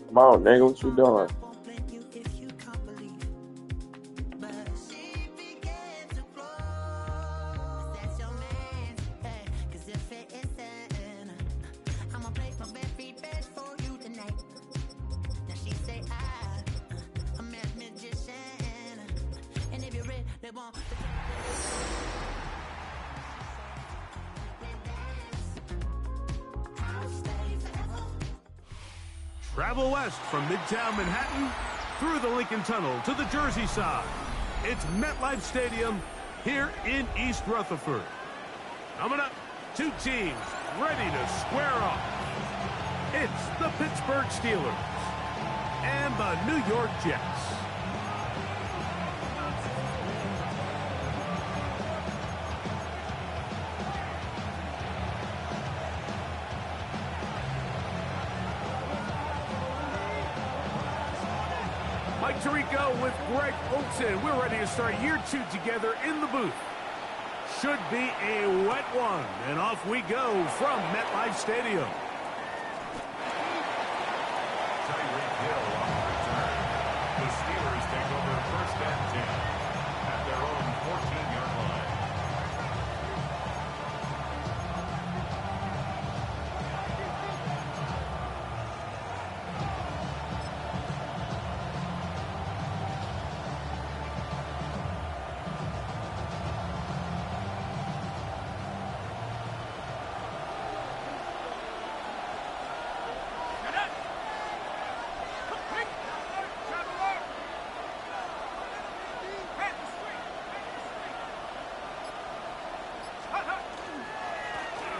Come on, nigga, what you doing? Travel west from Midtown Manhattan through the Lincoln Tunnel to the Jersey side. It's MetLife Stadium here in East Rutherford. Coming up, two teams ready to square off. It's the Pittsburgh Steelers and the New York Jets. Mike Tirico with Greg Olsen. We're ready to start year two together in the booth. Should be a wet one, and off we go from MetLife Stadium. Tyreek Hill on the return. The Steelers take over first and 10 at their own 14-yard line.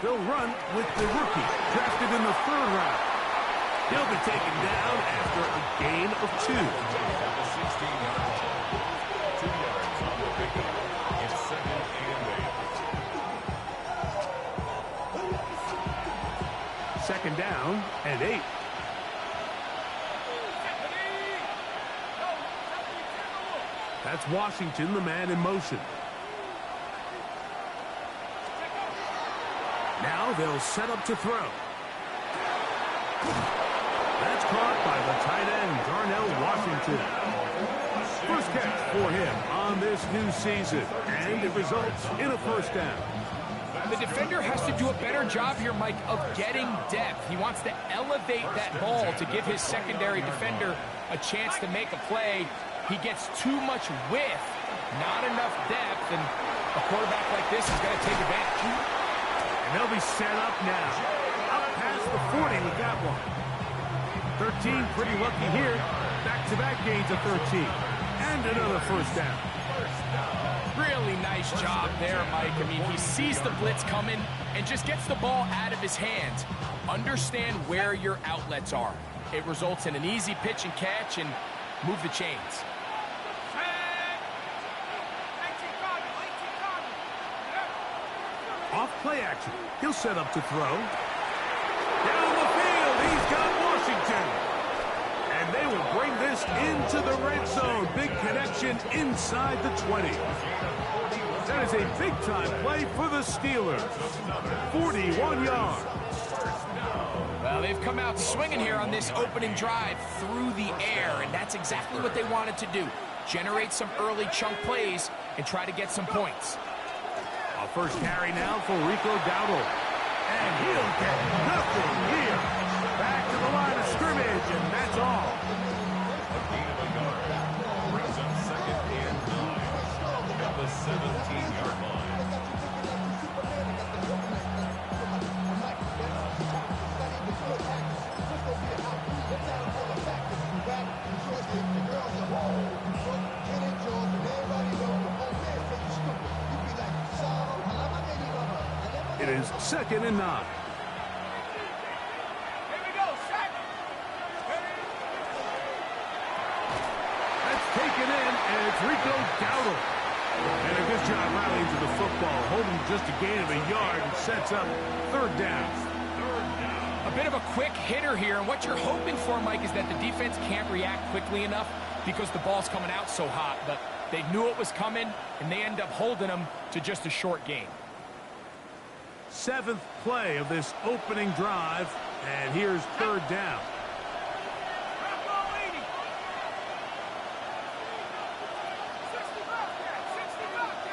They'll run with the rookie, drafted in the 3rd round. He'll be taken down after a gain of 2. At the 16-yard line. 2 yards on the pickup. It's 2nd and 8. Second down and 8. That's Washington, the man in motion. Now they'll set up to throw. That's caught by the tight end, Darnell Washington. First catch for him on this new season, and it results in a first down. The defender has to do a better job here, Mike, of getting depth. He wants to elevate that ball to give his secondary defender a chance to make a play. He gets too much width, not enough depth, and a quarterback like this is going to take advantage. And they'll be set up now. Up past the 40 with that one. 13, pretty lucky here. Back-to-back gains of 13. And another first down. Really nice job there, Mike. I mean, he sees the blitz coming and just gets the ball out of his hands. Understand where your outlets are. It results in an easy pitch and catch and move the chains. Off play action. He'll set up to throw. Down the field, he's got Washington. And they will bring this into the red zone. Big connection inside the 20. That is a big-time play for the Steelers. 41 yards. Well, they've come out swinging here on this opening drive through the air, and that's exactly what they wanted to do. Generate some early chunk plays and try to get some points. A first carry now for Rico Dowdle. And he'll get nothing here. Back to the line of scrimmage, and that's all. A gain of a yard. Brings up 2nd and 9 at the 17-yard line. It is 2nd and 9. Here we go, set. That's taken in, and it's Rico Dowdle. And a good job rallying to the football, holding just a gain of a yard and sets up 3rd down. A bit of a quick hitter here, and what you're hoping for, Mike, is that the defense can't react quickly enough because the ball's coming out so hot. But they knew it was coming, and they end up holding them to just a short gain. 7th play of this opening drive, and here's 3rd down.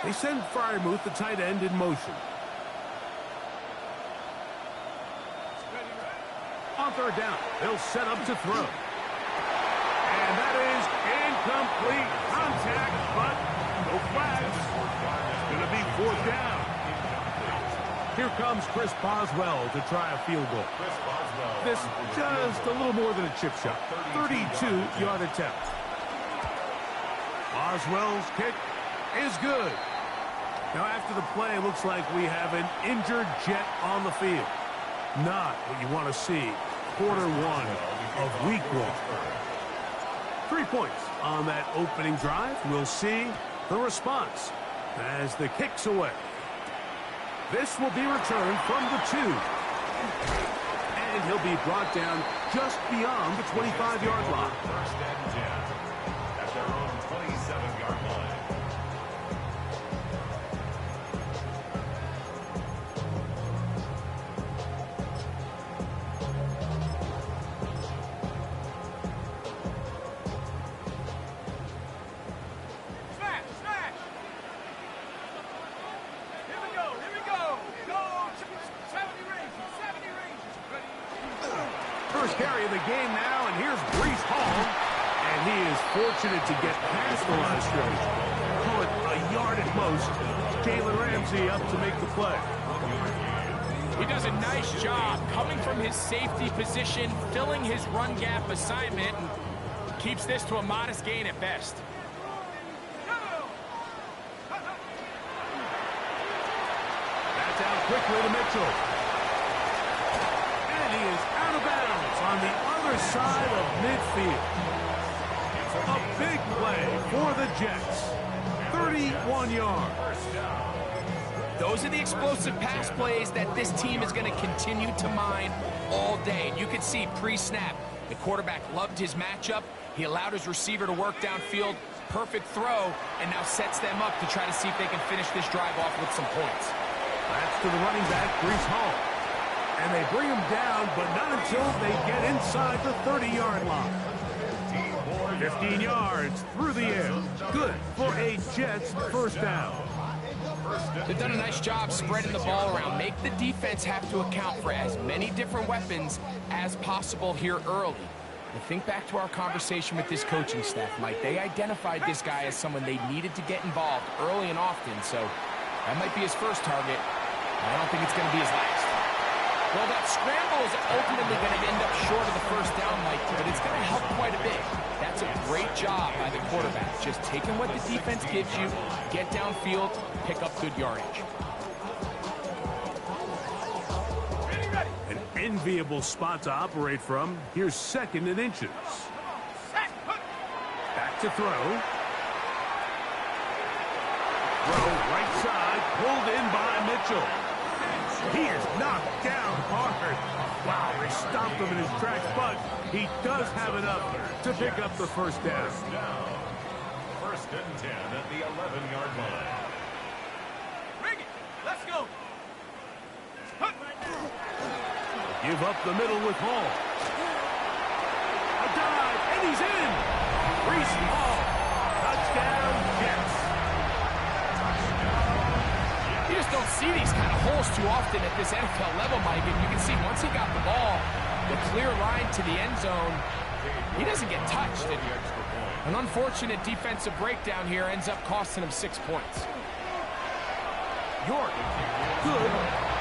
They send Freiermuth, the tight end, in motion. On 3rd down, they'll set up to throw. And that is incomplete contact, but no flags. It's going to be 4th down. Here comes Chris Boswell to try a field goal. This just a little more than a chip shot. 32-yard attempt. Boswell's kick is good. Now after the play, it looks like we have an injured Jet on the field. Not what you want to see. Quarter 1 of week 1. 3 points on that opening drive. We'll see the response as the kick's away. This will be returned from the 2. And he'll be brought down just beyond the 25-yard line. 1st and 10 at their own 27-yard line. First carry of the game now, and here's Breece Hall. And he is fortunate to get past the line of scrimmage. Call it a yard at most. Jalen Ramsey up to make the play. He does a nice job coming from his safety position, filling his run gap assignment, and keeps this to a modest gain at best. That's out quickly to Mitchell. And he is out of bounds on the other side of midfield. A big play for the Jets. 31 yards. Those are the explosive pass plays that this team is going to continue to mine all day. And you can see pre-snap, the quarterback loved his matchup. He allowed his receiver to work downfield. Perfect throw, and now sets them up to try to see if they can finish this drive off with some points. That's to the running back, Breece Hall. And they bring him down, but not until they get inside the 30-yard line. 15 yards through the air. Good for a Jets first down. They've done a nice job spreading the ball around. Make the defense have to account for as many different weapons as possible here early. And think back to our conversation with this coaching staff, Mike. They identified this guy as someone they needed to get involved early and often, so that might be his first target. I don't think it's going to be his last. Well, that scramble is ultimately going to end up short of the first down, Mike, but it's going to help quite a bit. That's a great job by the quarterback. Just taking what the defense gives you, get downfield, pick up good yardage. An enviable spot to operate from. Here's 2nd and inches. Back to throw. Throw right side, pulled in by Mitchell. He is knocked down hard. Wow, they stopped him in his tracks, but he does have enough to pick up the first down. 1st and 10 at the 11-yard line. Bring it. Let's go. Give up the middle with Hall. A dive, and he's in. Breece Hall. Touchdown, Jets. You just don't see these kind of holes too often at this NFL level, Mike. And you can see once he got the ball, the clear line to the end zone, he doesn't get touched. And an unfortunate defensive breakdown here ends up costing him 6 points. York, good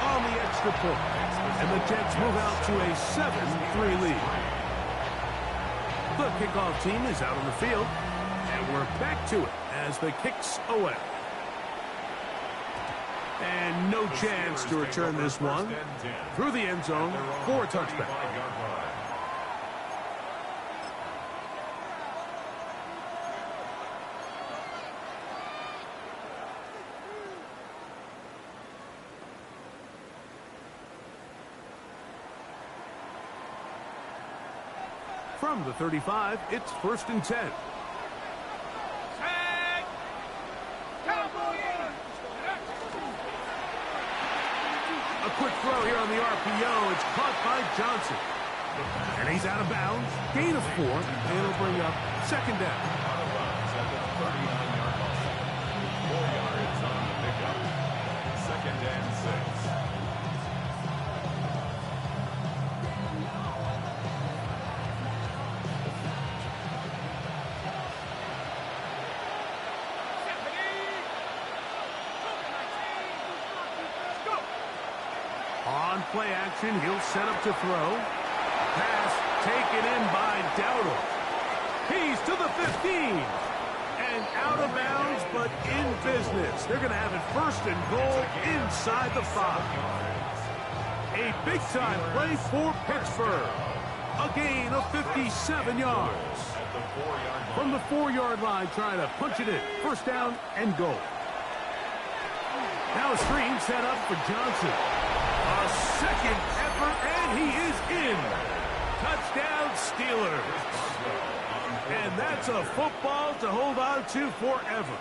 on the extra point. And the Jets move out to a 7-3 lead. The kickoff team is out on the field, and we're back to it as the kick's away. And no chance to return this one through the end zone for a touchback. From the 35, it's 1st and 10. A throw here on the RPO. It's caught by Johnson. And he's out of bounds. Gain of 4, and it'll bring up second down. Out of bounds at the 39-yard line. 4 yards on the pickup. Second and 6. On play action, he'll set up to throw. Pass taken in by Dowdle. He's to the 15. And out of bounds, but in business. They're going to have it first and goal inside the 5. A big-time play for Pittsburgh. A gain of 57 yards. From the 4-yard line, trying to punch it in. First down and goal. Now a screen set up for Johnson. A second effort, and he is in. Touchdown, Steelers. And that's a football to hold on to forever.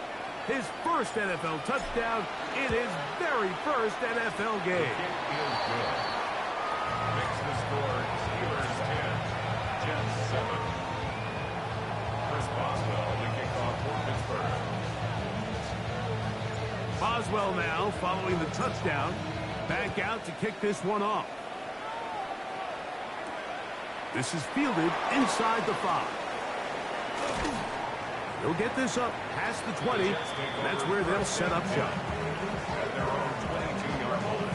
His first NFL touchdown in his very first NFL game. Makes the score Steelers 10, Jets 7. Chris Boswell to kick off for Pittsburgh. Boswell now following the touchdown. Back out to kick this one off. This is fielded inside the 5. He'll get this up past the 20. That's where they'll set up shop. At their own 22-yard line.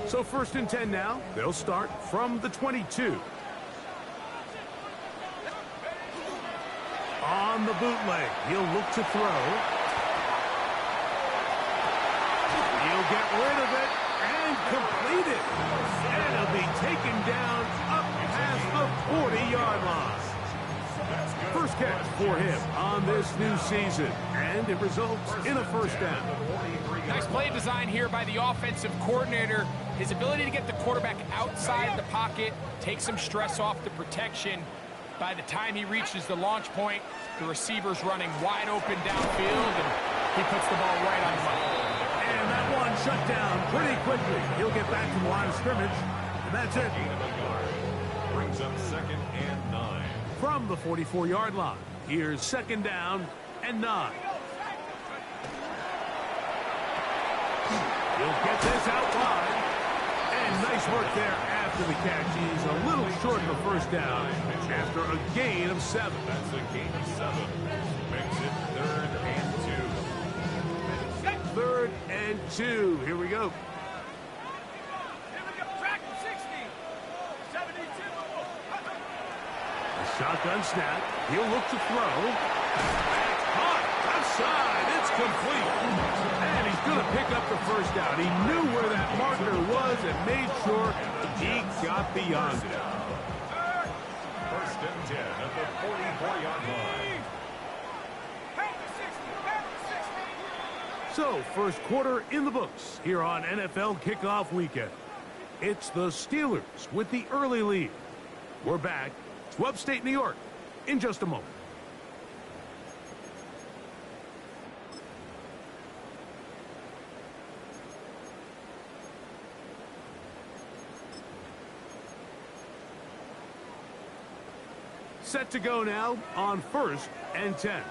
So first and 10 now. They'll start from the 22. On the bootleg, he'll look to throw. He'll get rid of it and complete it. And it'll be taken down up past the 40-yard line. First catch for him on this new season. And it results in a first down. Nice play design here by the offensive coordinator. His ability to get the quarterback outside the pocket, take some stress off the protection. By the time he reaches the launch point, the receiver's running wide open downfield, and he puts the ball right on the money. And that one shut down pretty quickly. He'll get back to the line of scrimmage, and that's it. Gain of a yard. Brings up second and 9. From the 44-yard line, here's second down and 9. He'll get this out wide. And nice work there after the catch. He's a little short of the first down after a gain of 7. That's a gain of 7. Makes it 3rd and 2. 3rd and 2. Here we go. Track 60. 72. The shotgun snap. He'll look to throw. That's caught. Outside. It's complete. And he's going to pick up the first down. He knew where that marker was and made sure he got beyond it. First and 10 at the 44-yard line. So, first quarter in the books here on NFL Kickoff Weekend. It's the Steelers with the early lead. We're back to upstate New York in just a moment. Set to go now on first and 10.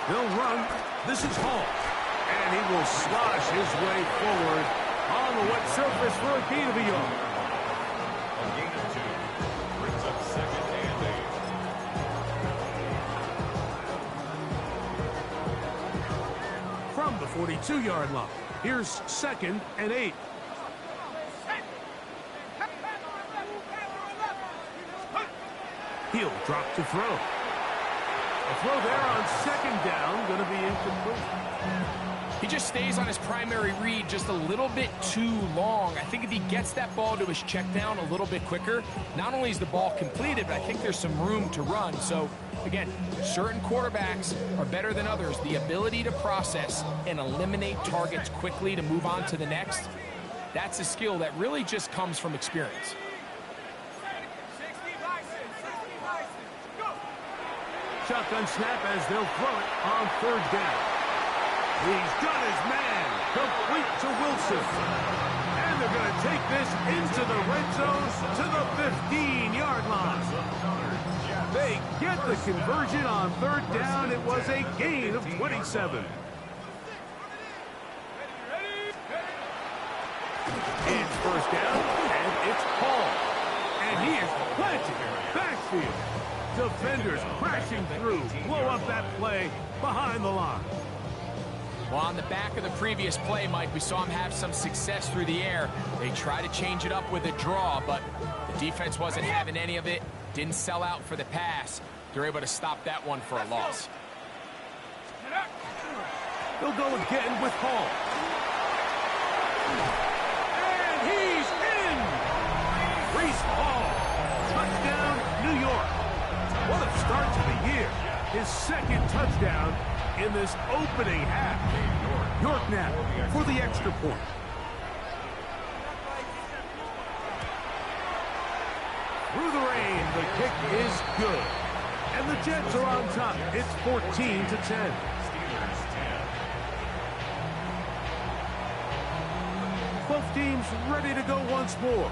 They'll run. This is Hall. And he will slosh his way forward on the wet surface for a gain of a yard. A gain of 2. Brings up second and 8. From the 42-yard line, here's second and 8. He'll drop to throw. A throw there on second down, going to be incomplete. He just stays on his primary read just a little bit too long. I think if he gets that ball to his check down a little bit quicker, not only is the ball completed, but I think there's some room to run. So, again, certain quarterbacks are better than others. The ability to process and eliminate targets quickly to move on to the next, That's a skill that really just comes from experience. 60 license, 60 license. Go! Shotgun snap as they'll throw it on third down. He's got his man. Complete to Wilson. And they're going to take this into the red zone to the 15-yard line. They get the conversion on third down. It was a gain of 27. It's first down, and it's Paul. And he is planted backfield. Defenders crashing through, blow up that play behind the line. Well, on the back of the previous play, Mike, we saw him have some success through the air. They tried to change it up with a draw, but the defense wasn't having any of it. Didn't sell out for the pass. They're able to stop that one for a loss. They'll go again with Hall. And he's in! Reese Hall. Touchdown, New York. What a start to the year. His second touchdown in this opening half. York now for the extra point. Through the rain, the kick is good. And the Jets are on top. It's 14-10. Both teams ready to go once more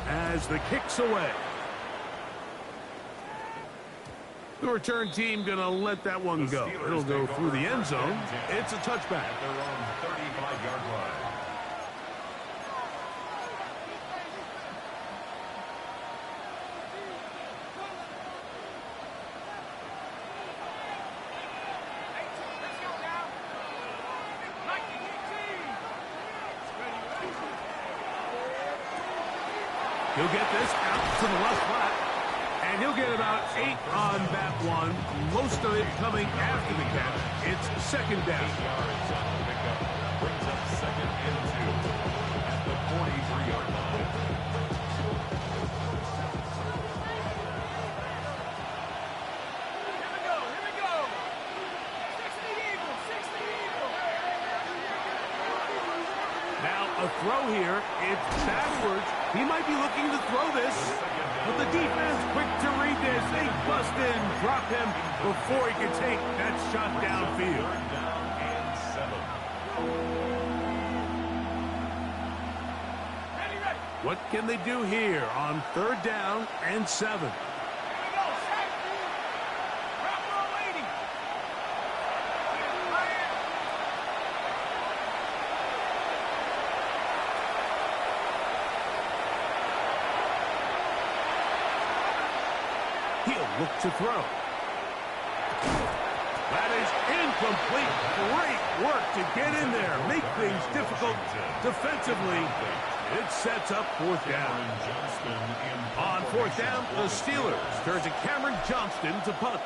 as the kick's away. The return team going to let that one go. It'll go through the end zone. It's a touchback. At their own 35-yard line. Let's go now. 1918. He'll get this out to the left flat. And he'll get about 8 on that one. Most of it coming after the catch. It's second down. 8 yards on the pickup. Brings up second and 2 at the 43-yard line. Here we go, here we go. 60 Eagles, 60 Eagles. Now a throw here. It's backwards. He might be looking to throw this. But the defense quick to read this. They bust in, drop him before he can take that shot downfield. Third down and 7. Ready, ready. What can they do here on third down and 7? Here we go, set. Drop roll 80. He'll look to throw. That is incomplete. Great work to get in there. Make things difficult defensively. It sets up fourth down. On fourth down, the Steelers turn to Cameron Johnston to punt.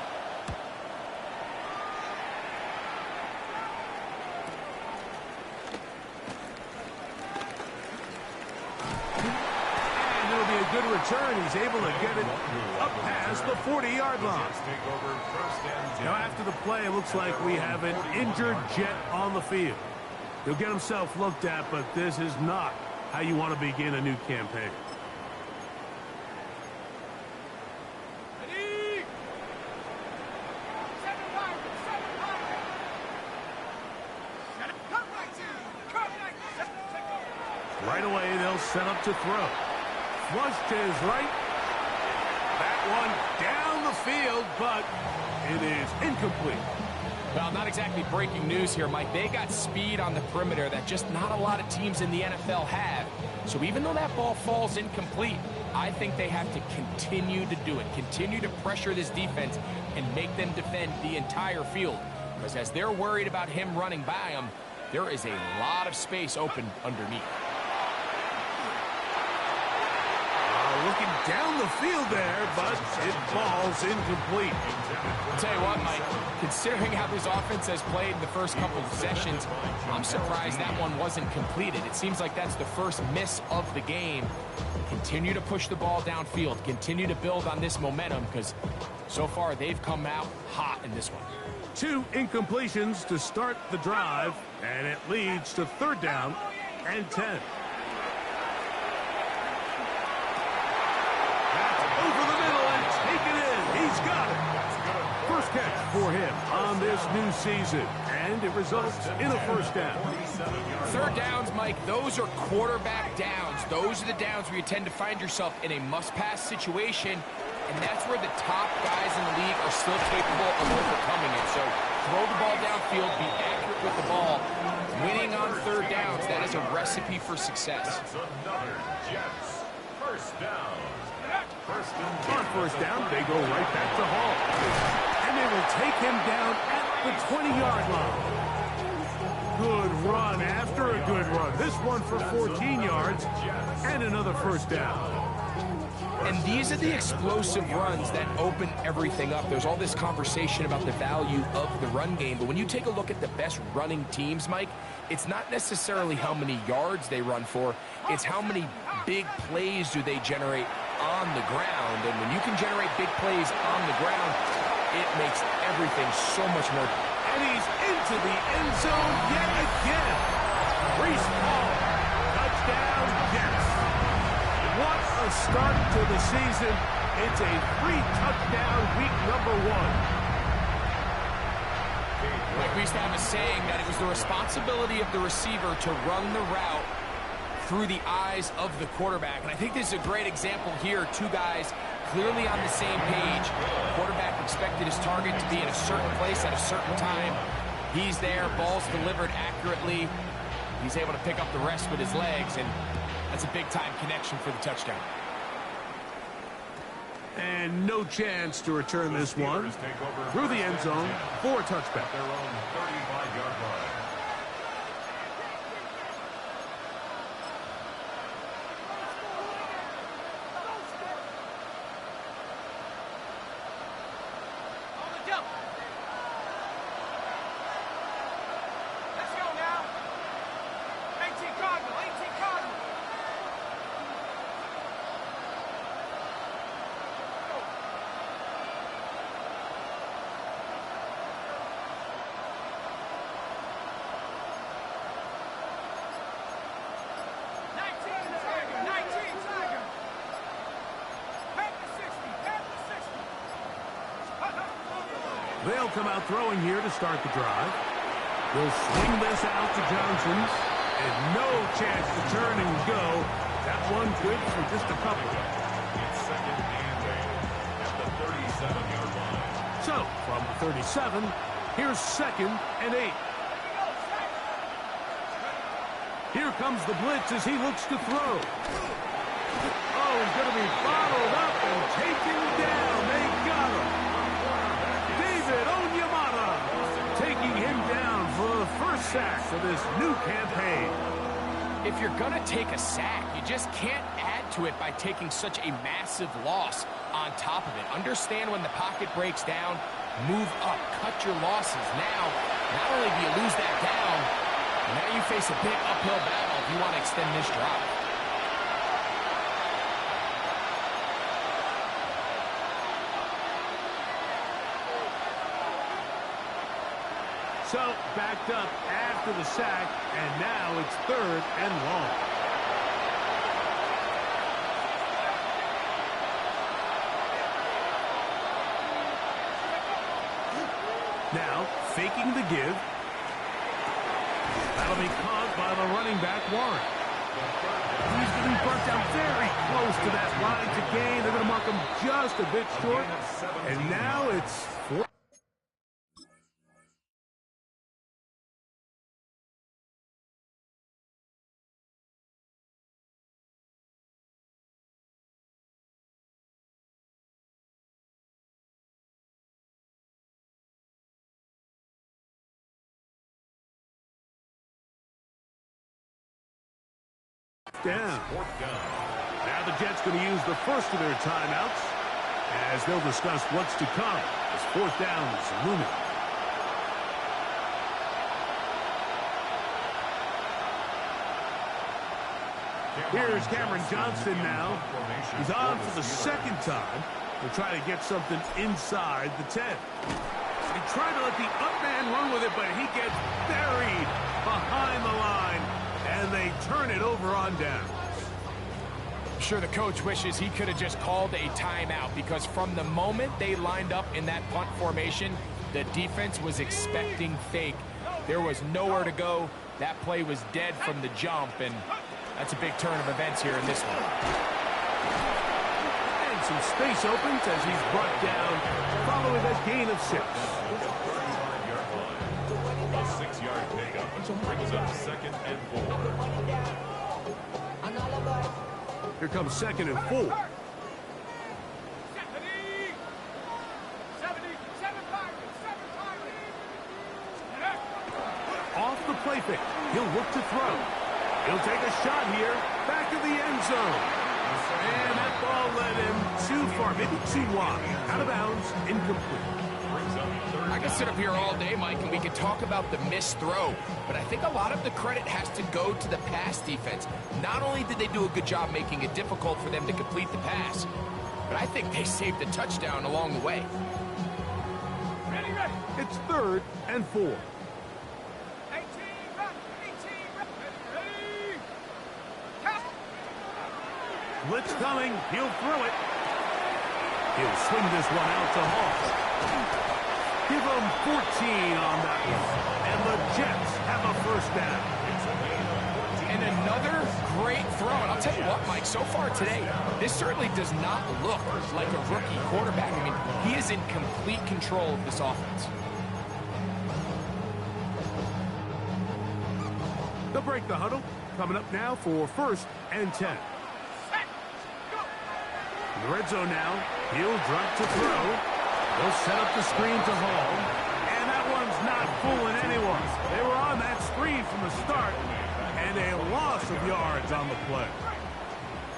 Good return. He's able to get it up past the 40-yard line. Now after the play, it looks like we have an injured Jet on the field. He'll get himself looked at, but this is not how you want to begin a new campaign. Ready. 7 Pirates, 7 Pirates. Set it. Cut right to. Cut right. Set. Right away, they'll set up to throw. Flush to his right. That one down the field, but it is incomplete. Well, not exactly breaking news here, Mike. They got speed on the perimeter that just not a lot of teams in the NFL have. So even though that ball falls incomplete, I think they have to continue to do it. Continue to pressure this defense and make them defend the entire field. Because as they're worried about him running by them, there is a lot of space open underneath. Looking down the field there, but it falls incomplete. I'll tell you what, Mike, considering how this offense has played in the first couple of sessions, I'm surprised that one wasn't completed. It seems like that's the first miss of the game. Continue to push the ball downfield. Continue to build on this momentum because so far they've come out hot in this one. 2 incompletions to start the drive, and it leads to third down and 10. catch for him on this new season, and it results in a first down. Third downs, Mike, those are quarterback downs. Those are the downs where you tend to find yourself in a must-pass situation, and that's where the top guys in the league are still capable of overcoming it. So throw the ball downfield, be accurate with the ball. Winning on third downs, that is a recipe for success. That's another Jets first down. On first down, they go right back to Hall. And they will take him down at the 20-yard line. Good run after a good run. This one for 14 yards and another first down. And these are the explosive runs that open everything up. There's all this conversation about the value of the run game, but when you take a look at the best running teams, Mike, it's not necessarily how many yards they run for, it's how many big plays do they generate on the ground. And when you can generate big plays on the ground, it makes everything so much more. And he's into the end zone yet again. Reese Hall, touchdown Jets. What a start to the season. It's a 3-touchdown week number 1. Like we used to have a saying that it was the responsibility of the receiver to run the route through the eyes of the quarterback. And I think this is a great example here. Two guys clearly on the same page. The quarterback expected his target to be in a certain place at a certain time. He's there, ball's delivered accurately. He's able to pick up the rest with his legs, and that's a big-time connection for the touchdown. And no chance to return this one through the end zone for a touchback. Their own 35-yard line. On the jump. Let's go now. 18 Cardinal, 18 Cardinal. They'll come out throwing here to start the drive. They'll swing this out to Johnson. And no chance to turn and go. That one good for just a couple. It's second and 8 at the 37-yard line. So, from the 37, here's second and 8. Here comes the blitz as he looks to throw. Oh, he's going to be bottled up and taken down. They got him. David Onyemata taking him down for the first sack for this new campaign. If you're going to take a sack, you just can't add to it by taking such a massive loss on top of it. Understand when the pocket breaks down, move up, cut your losses. Now, not only do you lose that down, now you face a big uphill battle if you want to extend this drive. So, backed up after the sack, and now it's third and long. Now, faking the give. That'll be caught by the running back, Warren. He's going to be brought down very close to that line to gain. They're going to mark him just a bit short. And now it's fourth. Down. Now the Jets going to use the first of their timeouts as they'll discuss what's to come as fourth down is looming. Here's Cameron Johnston now. He's on for the second time. They'll try to get something inside the 10. They try to let the up man run with it, but he gets buried behind the line. And they turn it over on down. I'm sure the coach wishes he could have just called a timeout, because from the moment they lined up in that punt formation, the defense was expecting fake. There was nowhere to go. That play was dead from the jump, and that's a big turn of events here in this one. And some space opens as he's brought down following that gain of 6. A 6-yard pickup, which brings up 2nd and 4. Here comes 2nd and 4. 70, 7 Off the play fake. He'll look to throw. He'll take a shot here. Back of the end zone. And that ball led him too far, maybe too wide. Out of bounds, incomplete. I could sit up here all day, Mike, and we could talk about the missed throw, but I think a lot of the credit has to go to the pass defense. Not only did they do a good job making it difficult for them to complete the pass, but I think they saved a touchdown along the way. Ready, ready. It's 3rd and 4. 18, run. 18, run. Ready. Count. Blitz coming. He'll throw it. He'll swing this one out to Hall. Give them 14 on that one. And the Jets have a first down. And another great throw. And I'll tell you what, Mike, so far today, this certainly does not look like a rookie quarterback. I mean, he is in complete control of this offense. They'll break the huddle. Coming up now for 1st and 10. In the red zone now. He'll drop to throw. They'll set up the screen to Hall. And that one's not fooling anyone. They were on that screen from the start. And a loss of yards on the play.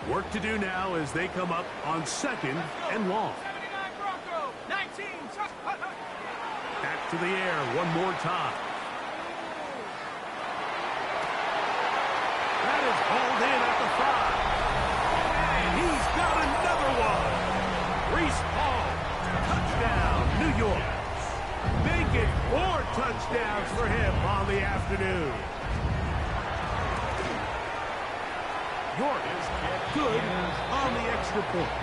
Work to do now as they come up on 2nd and long. 79 Bronco. 19. Back to the air one more time. That is hauled in at the 5. And he's got another one. Reese Hall. Touchdown, New York. Make it 4 touchdowns for him on the afternoon. York is good on the extra point.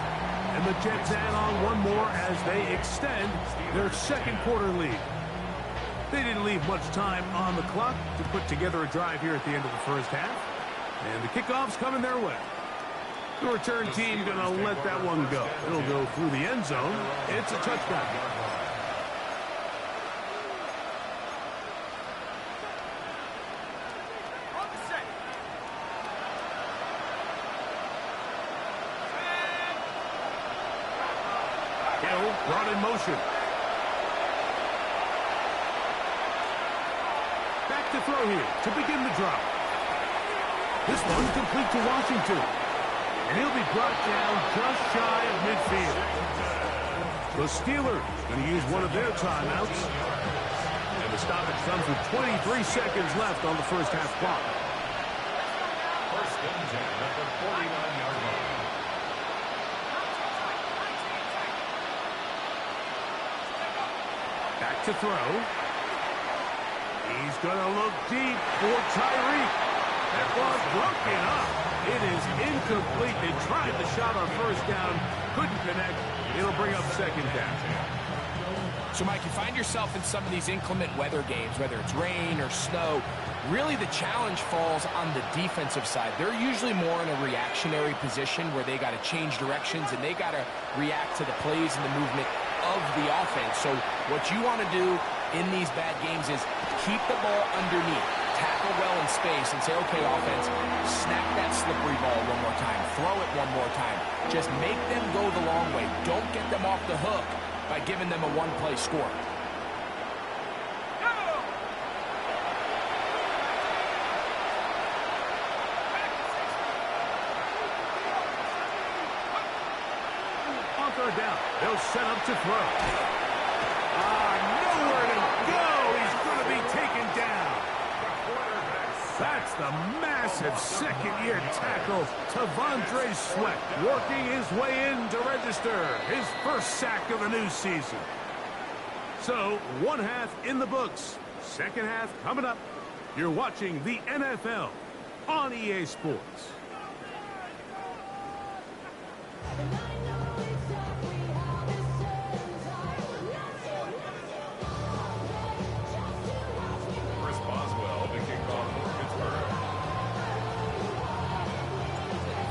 And the Jets add on one more as they extend their 2nd quarter lead. They didn't leave much time on the clock to put together a drive here at the end of the first half. And the kickoff's coming their way. The return team going to let that one go. It'll go through the end zone. It's a touchdown. On the set. Hill brought in motion. Back to throw here to begin the drive. This one complete to Washington. And he'll be brought down just shy of midfield. The Steelers going to use one of their timeouts. And the stoppage comes with 23 seconds left on the first half clock. 1st and 10 at the 49-yard line. Back to throw. He's going to look deep for Tyreek. That ball's broken up. It is incomplete. They tried the shot on 1st down. Couldn't connect. It'll bring up 2nd down. So, Mike, you find yourself in some of these inclement weather games, whether it's rain or snow. Really, the challenge falls on the defensive side. They're usually more in a reactionary position where they got to change directions and they got to react to the plays and the movement of the offense. So what you want to do in these bad games is keep the ball underneath, tackle well in space, and say, okay, offense, snap that slippery ball one more time, throw it one more time. Just make them go the long way. Don't get them off the hook by giving them a one-play score. On 3rd down, they'll set up to throw. Nowhere to go. He's going to be taken down. That's the massive 2nd-year tackle. Tavondre Sweat working his way in to register his first sack of the new season. So, 1 half in the books. 2nd half coming up. You're watching the NFL on EA Sports. Chris Boswell to kick off for Pittsburgh.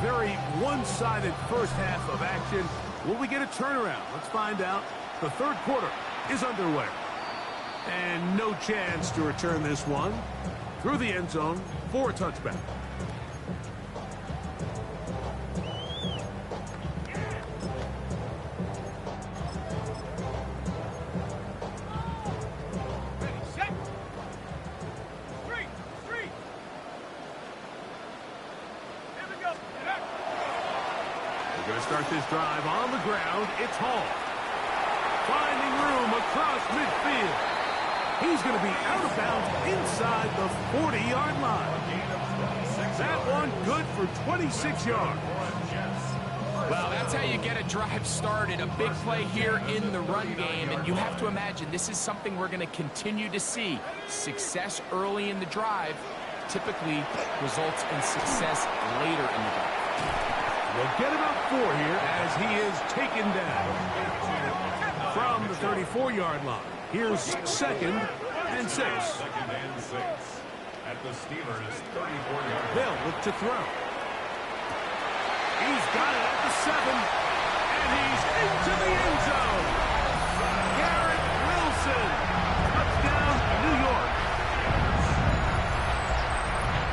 Very one-sided first half of action. Will we get a turnaround? Let's find out. The third quarter is underway. And no chance to return this one through the end zone for a touchback. Ready, set. Three. Here we go. We're going to start this drive on the ground. It's Hall. Finding room across midfield. He's going to be out of bounds inside the 40-yard line. That one good for 26 yards. Well, that's how you get a drive started. A big play here in the run game. And you have to imagine this is something we're going to continue to see. Success early in the drive typically results in success later in the drive. We'll get about 4 here as he is taken down from the 34-yard line. Here's 2nd and 6. 2nd and 6 at the Steelers' 34-yard line. They'll look to throw. He's got it at the 7, and he's into the end zone. Garrett Wilson, touchdown, New York.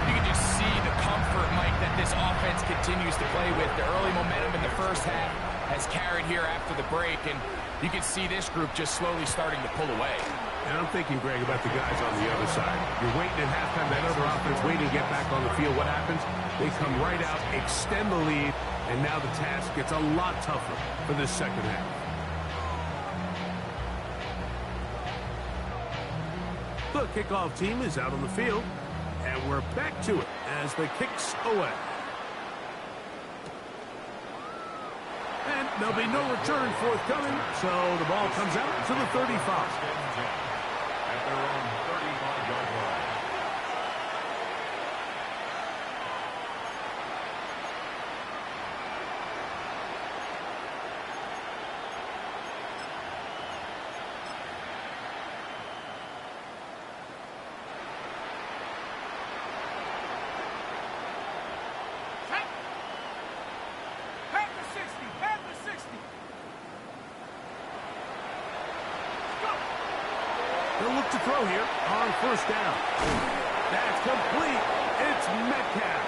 You can just see the comfort, Mike, that this offense continues to play with. The early momentum in the first half has carried here after the break, and you can see this group just slowly starting to pull away. And I'm thinking, Greg, about the guys on the other side. You're waiting at halftime, that other offense waiting to get back on the field. What happens? They come right out, extend the lead, and now the task gets a lot tougher for this second half. The kickoff team is out on the field, and we're back to it as the kick's away. And there'll be no return forthcoming, so the ball comes out to the 35. At their own 35-yard line. Half the 60. Half the 60. Go. They'll look to throw here on first down. That's complete. It's Metcalf.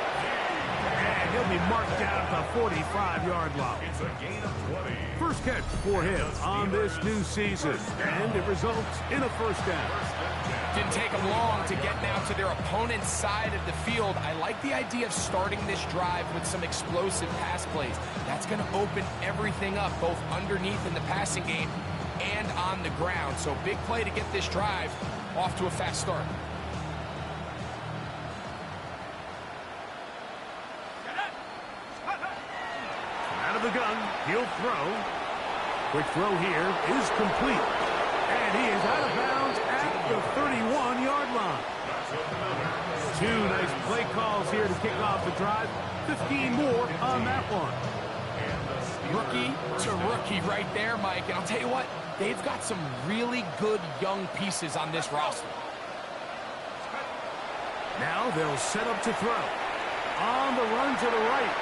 And he'll be marked down at the 45-yard line. It's a gain of 20. First catch for him on this new season. And it results in a first down. Didn't take them long to get now to their opponent's side of the field. I like the idea of starting this drive with some explosive pass plays. That's going to open everything up, both underneath in the passing game and on the ground. So big play to get this drive off to a fast start. Out of the gun, he'll throw. Quick throw here is complete. And he is out of bounds at the 31-yard line. 2 nice play calls here to kick off the drive. 15 more on that one. Rookie to rookie right there, Mike. And I'll tell you what, they've got some really good young pieces on this roster. Now they'll set up to throw. On the run to the right.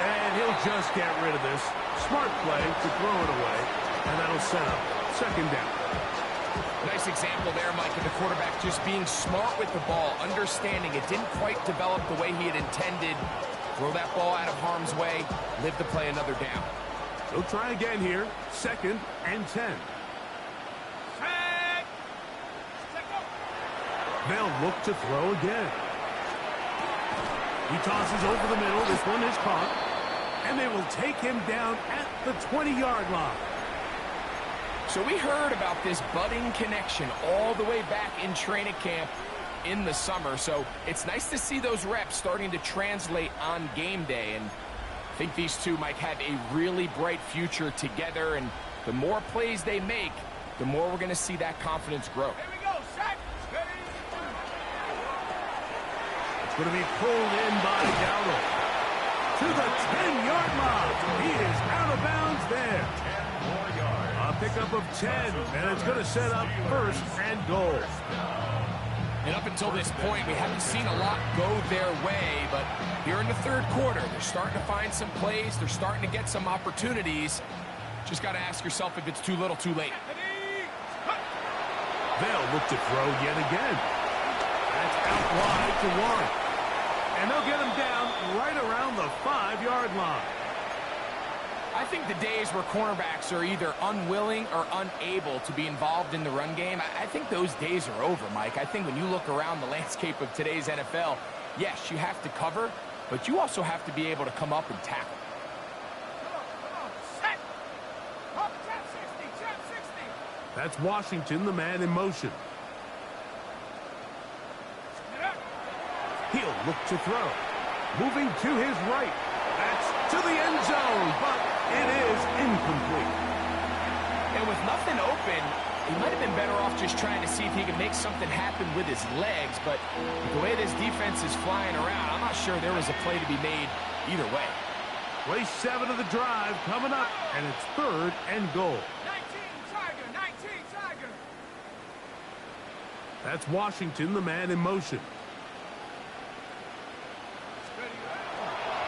And he'll just get rid of this. Smart play to throw it away. And that'll set up second down. Nice example there, Mike, of the quarterback just being smart with the ball, understanding it didn't quite develop the way he had intended. Throw that ball out of harm's way, live to play another down. He'll try again here. 2nd and 10. Set. Set, go. They'll look to throw again. He tosses over the middle. This one is caught. And they will take him down at the 20-yard line. So we heard about this budding connection all the way back in training camp in the summer. So it's nice to see those reps starting to translate on game day. And I think these two might have a really bright future together. And the more plays they make, the more we're going to see that confidence grow. Here we go. Set. It's going to be pulled in by Dowdle. to the 10-yard line. He is out of bounds there. 10 more yards. A pickup of 10, and it's going to set up first and goal. And up until this point, we haven't seen a lot go their way, but here in the third quarter, they're starting to find some plays. They're starting to get some opportunities. Just got to ask yourself if it's too little, too late. They'll look to throw yet again. That's out wide to Warren. And they'll get him down right around the 5-yard line. I think the days where cornerbacks are either unwilling or unable to be involved in the run game, I think those days are over, Mike. I think when you look around the landscape of today's NFL, yes, you have to cover, but you also have to be able to come up and tackle. Set. Up, jump 60, jump 60. That's Washington, the man in motion. He'll look to throw. Moving to his right. That's to the end zone, but it is incomplete. And with nothing open, he might have been better off just trying to see if he could make something happen with his legs, but the way this defense is flying around, I'm not sure there was a play to be made either way. Play 7 of the drive coming up, and it's third and goal. 19 Tiger, 19 Tiger. That's Washington, the man in motion.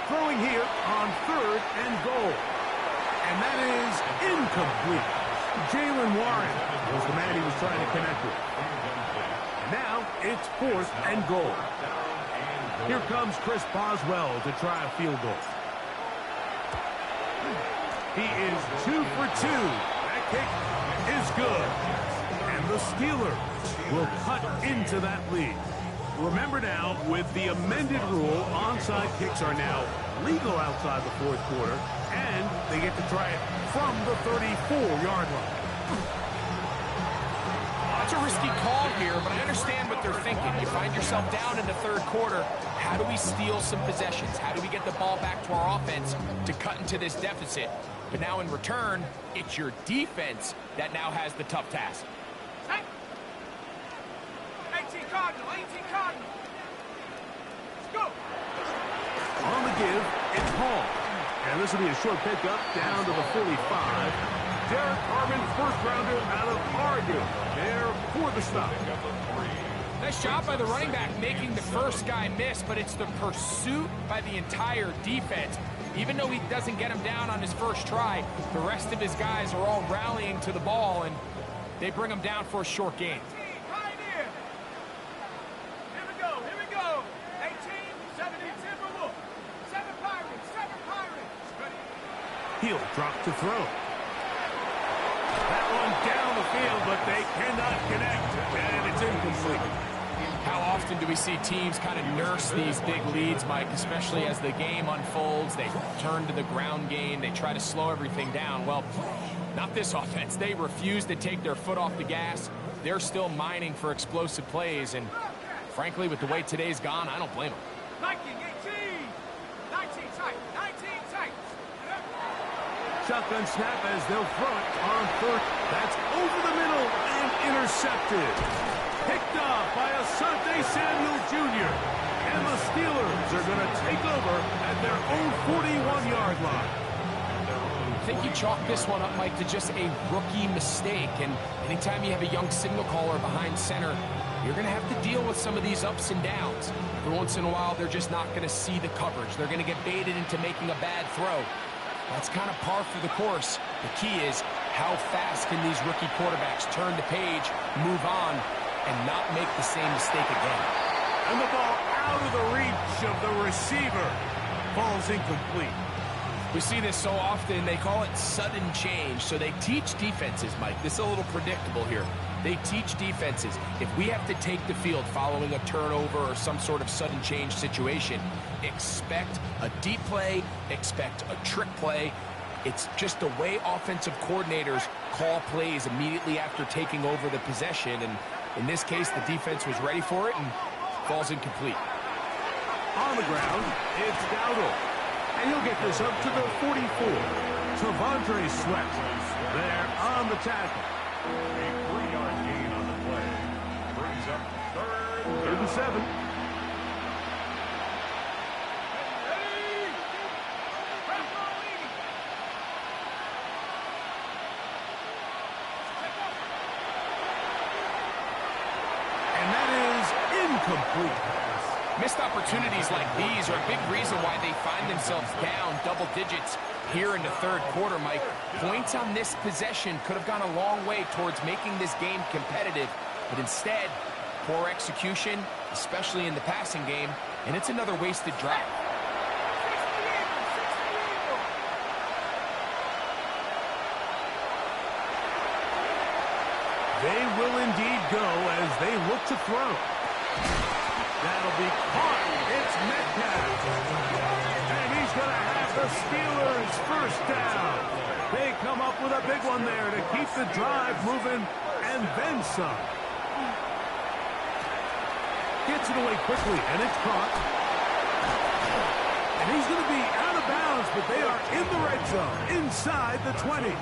Throwing here on third and goal. And that is incomplete. Jalen Warren was the man he was trying to connect with. And now it's fourth and goal. Here comes Chris Boswell to try a field goal. He is 2 for 2. That kick is good. And the Steelers will cut into that lead. Remember now, with the amended rule, onside kicks are now legal outside the fourth quarter, and they get to try it from the 34-yard line. That's a risky call here, but I understand what they're thinking. You find yourself down in the third quarter. How do we steal some possessions? How do we get the ball back to our offense to cut into this deficit? But now in return, it's your defense that now has the tough task. 18 Cardinal, 18 Cardinal. Let's go. On the give, it's Hall. And this will be a short pickup down to the 45. Derek Harmon, first-rounder out of Oregon, there for the stop. Nice job by the running back making the first guy miss, but it's the pursuit by the entire defense. Even though he doesn't get him down on his first try, the rest of his guys are all rallying to the ball, and they bring him down for a short gain. 18, Pioneer. Here we go, here we go. 18, 70 Timberwolves. 7 Pirates, 7 Pirates. Ready. He'll drop to throw. That one down the field, but they cannot connect, and it's incomplete. How often do we see teams kind of nurse these big leads, Mike, especially as the game unfolds? They turn to the ground game. They try to slow everything down. Well, not this offense. They refuse to take their foot off the gas. They're still mining for explosive plays, and frankly, with the way today's gone, I don't blame them. Viking, 18. 19 tight, 19 tight. Shotgun snap as they'll throw it on third. That's over the middle and intercepted. Picked off by Asante Samuel Jr. And the Steelers are going to take over at their own 41-yard line. I think you chalk this one up, Mike, to just a rookie mistake. And anytime you have a young signal caller behind center, you're going to have to deal with some of these ups and downs. Every once in a while, they're just not going to see the coverage. They're going to get baited into making a bad throw. That's kind of par for the course. The key is how fast can these rookie quarterbacks turn the page, move on, and not make the same mistake again. And the ball out of the reach of the receiver. Ball's incomplete. We see this so often, they call it sudden change. So they teach defenses, Mike. This is a little predictable here. They teach defenses, if we have to take the field following a turnover or some sort of sudden change situation, expect a deep play, expect a trick play. It's just the way offensive coordinators call plays immediately after taking over the possession. And in this case, the defense was ready for it and falls incomplete. On the ground, it's Dowdle. And he'll get this up to the 44. Tavondre Sweat there on the tackle. A 3-yard gain on the play. Brings up third and 7. incomplete. Missed opportunities like these are a big reason why they find themselves down double digits here in the third quarter, Mike. Points on this possession could have gone a long way towards making this game competitive, but instead, poor execution, especially in the passing game, and it's another wasted drive. They will indeed go as they look to throw. That'll be caught. It's Metcalf. And he's going to have the Steelers first down. They come up with a big one there to keep the drive moving and then some. Gets it away quickly, and it's caught. And he's going to be out of bounds, but they are in the red zone, inside the 20.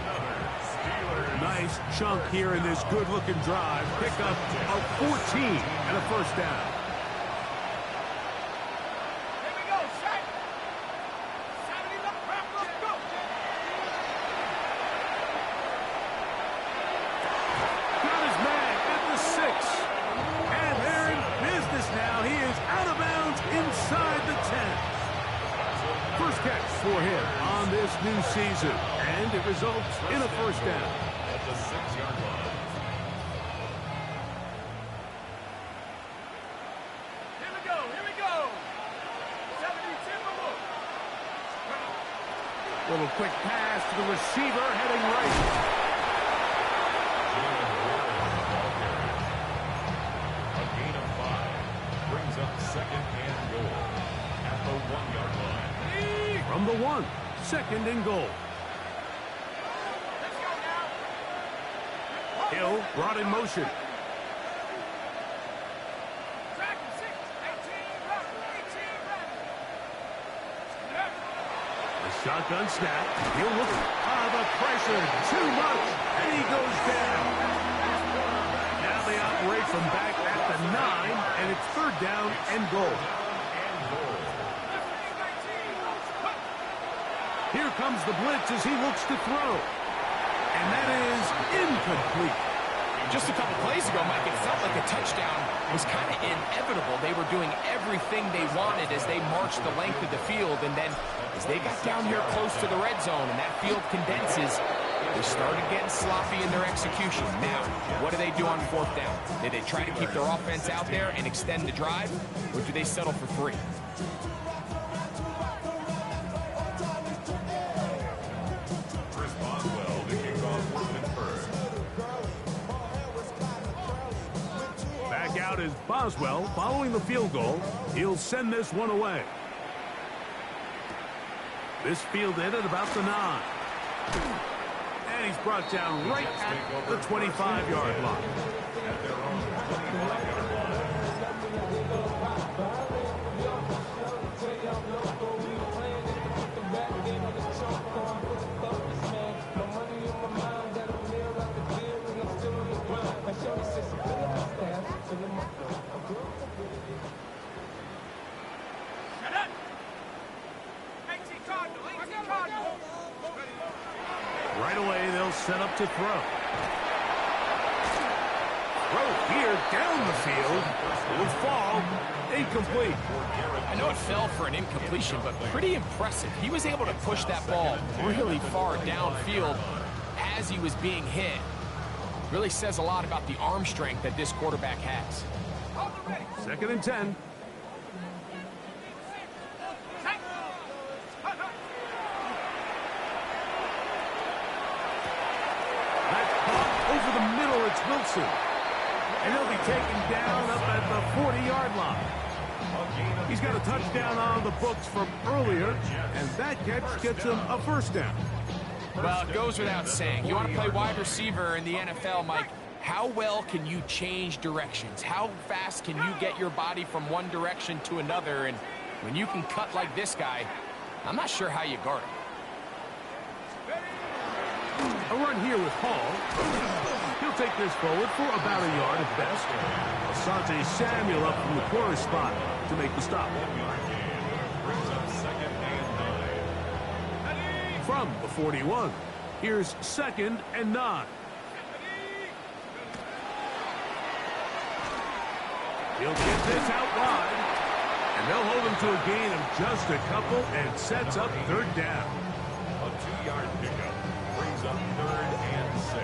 Nice chunk here in this good-looking drive. Pick up a 14 and a first down. Here we go, set. 70 left, prep, let's go. Got his man at the 6. And they're in business now. He is out of bounds inside the 10. First catch for him on this new season. And it results in a first down. At the 6-yard line. Here we go, here we go. 70 Timberwolves. Little quick pass to the receiver heading right. A gain of 5 brings up second and goal at the 1-yard line. From the 1, second and goal. Let's go now. Hill brought in motion. Track 6, 18 left, 18 left. The shotgun snap. He'll look. The pressure. Too much. And he goes down. Now they operate from back at the 9, and it's third down and goal. Here comes the blitz as he looks to throw. And that is incomplete. Just a couple plays ago, Mike, it felt like a touchdown was kind of inevitable. They were doing everything they wanted as they marched the length of the field, and then as they got down here close to the red zone and that field condenses, they started getting sloppy in their execution. Now, what do they do on fourth down? Do they try to keep their offense out there and extend the drive, or do they settle for 3? Chris Boswell to kick off Portland first. Back out is Boswell following the field goal. He'll send this one away. This fielded at about the 9. And he's brought down right at the 25-yard line. At their own 25-yard line. Shut up. 18 Cardinal, 18 Cardinal. Right away, they'll set up to throw. Throw here down the field. Will fall. Incomplete. I know it fell for an incompletion, but pretty impressive. He was able to push that ball really far downfield as he was being hit. Really says a lot about the arm strength that this quarterback has. Hold the ready. Second and 10. Set. Hut, hut. That's caught over the middle. It's Wilson. And he'll be taken down up at the 40-yard line. He's got a touchdown on the books from earlier, and that catch gets him a first down. Well, it goes without saying. You want to play wide receiver in the NFL, Mike, how well can you change directions? How fast can you get your body from one direction to another? And when you can cut like this guy, I'm not sure how you guard him. A run here with Hall. He'll take this forward for about a yard at best. Asante Samuel up from the corner spot to make the stop. Brings up second and 9. From the 41, here's second and 9. He'll get this out wide. And they'll hold him to a gain of just a couple and sets up third down. A 2-yard pickup brings up 3rd and 6.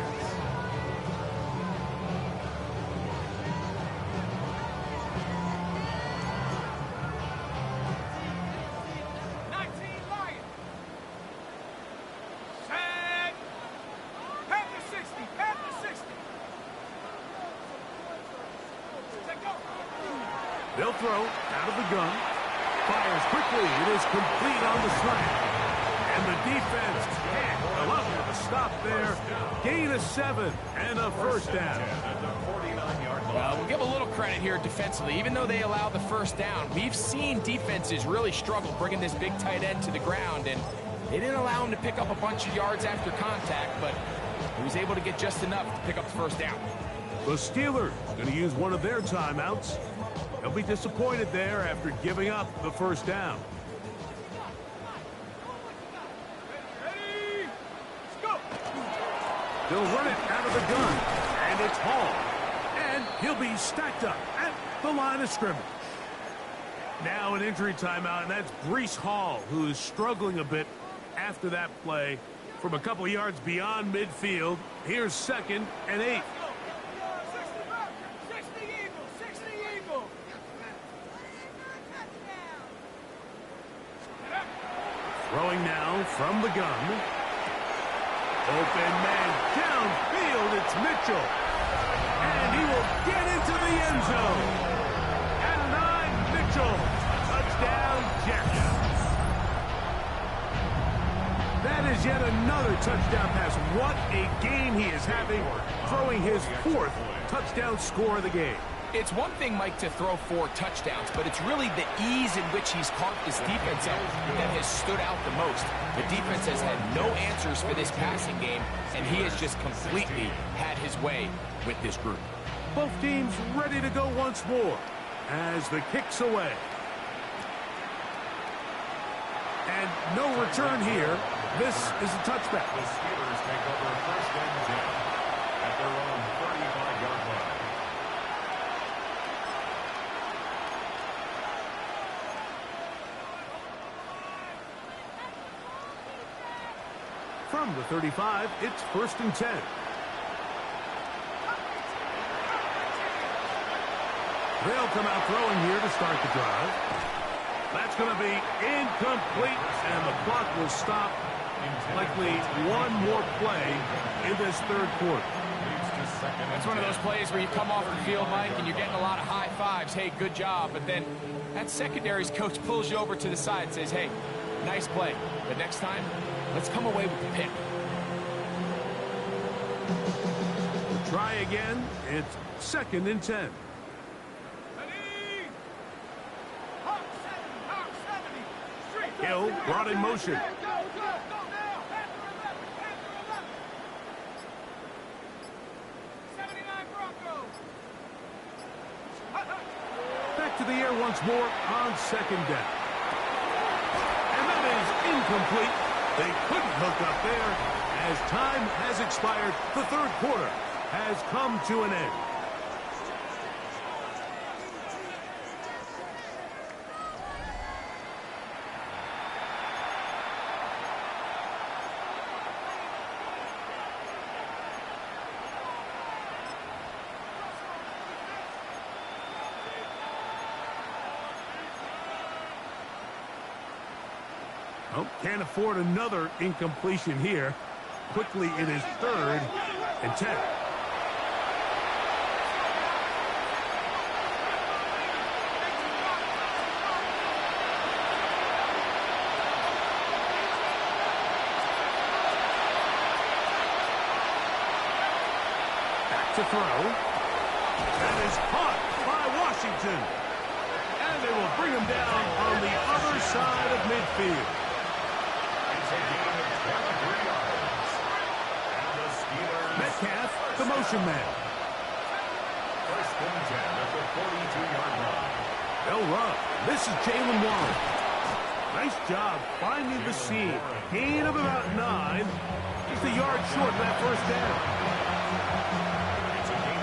They'll throw out of the gun. Fires quickly. It is complete on the slant. And the defense can't allow a stop there. Gain of 7 and a first down. We'll give a little credit here defensively. Even though they allow the first down, we've seen defenses really struggle bringing this big tight end to the ground, and they didn't allow him to pick up a bunch of yards after contact, but he was able to get just enough to pick up the first down. The Steelers going to use one of their timeouts. They'll be disappointed there after giving up the first down. Ready? Let's go. They'll run it out of the gun, and it's Hall. And he'll be stacked up at the line of scrimmage. Now an injury timeout, and that's Breece Hall, who is struggling a bit after that play from a couple yards beyond midfield. Here's 2nd and 8. 60 Eagle, 60 Eagle. Throwing now from the gun. Open man downfield. It's Mitchell. And he will get into the end zone. At 9, Mitchell. Touchdown, Jets. That is yet another touchdown pass. What a game he is having, throwing his 4th touchdown score of the game. It's one thing, Mike, to throw 4 touchdowns, but it's really the ease in which he's carved this defense up that has stood out the most. The defense has had no answers for this passing game, and he has just completely had his way with this group. Both teams ready to go once more as the kick's away. And no return here. This is a touchback. The Steelers take over 1st and 10 at their own 35-yard line. From the 35, it's 1st and 10. They'll come out throwing here to start the drive. That's going to be incomplete, and the clock will stop. Likely one more play in this 3rd quarter. That's one of those plays where you come off the field, Mike, and you're getting a lot of high fives. Hey, good job. But then that secondary's coach pulls you over to the side and says, hey, nice play. But next time, let's come away with the pick. Try again. It's 2nd and 10. Ready? Hawk 70. Street. Hill brought in motion. Go now. 79 Broncos. Back to the air once more on 2nd down. And that is incomplete. They couldn't hook up there as time has expired. The 3rd quarter has come to an end. Oh, can't afford another incompletion here. Quickly, it is 3rd and 10. Back to throw. That is caught by Washington. And they will bring him down on the other side of midfield. Metcalf, the motion man. 1st and 10 at the 42-yard line. They'll run. This is Jalen Warren. Nice job finding the seam. Gain of about 9. Just a yard short of that first down.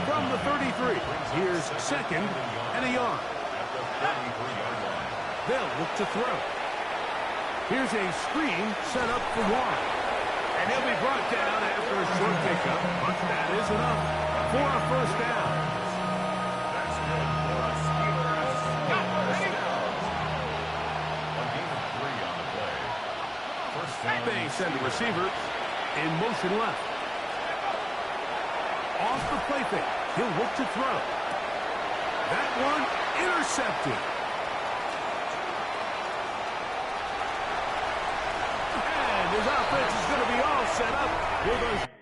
From the the 33. Here's second and a yard. At the 33-yard line. They'll look to throw. Here's a screen set up for Warren. And he'll be brought down after a short pickup, but that is enough for a first down. That's good for a Steelers first down. A gain of 3 on the play. First down. They send the receiver in motion left. Off the play fake. He'll look to throw. That one intercepted. And his offense is going to be all set up with a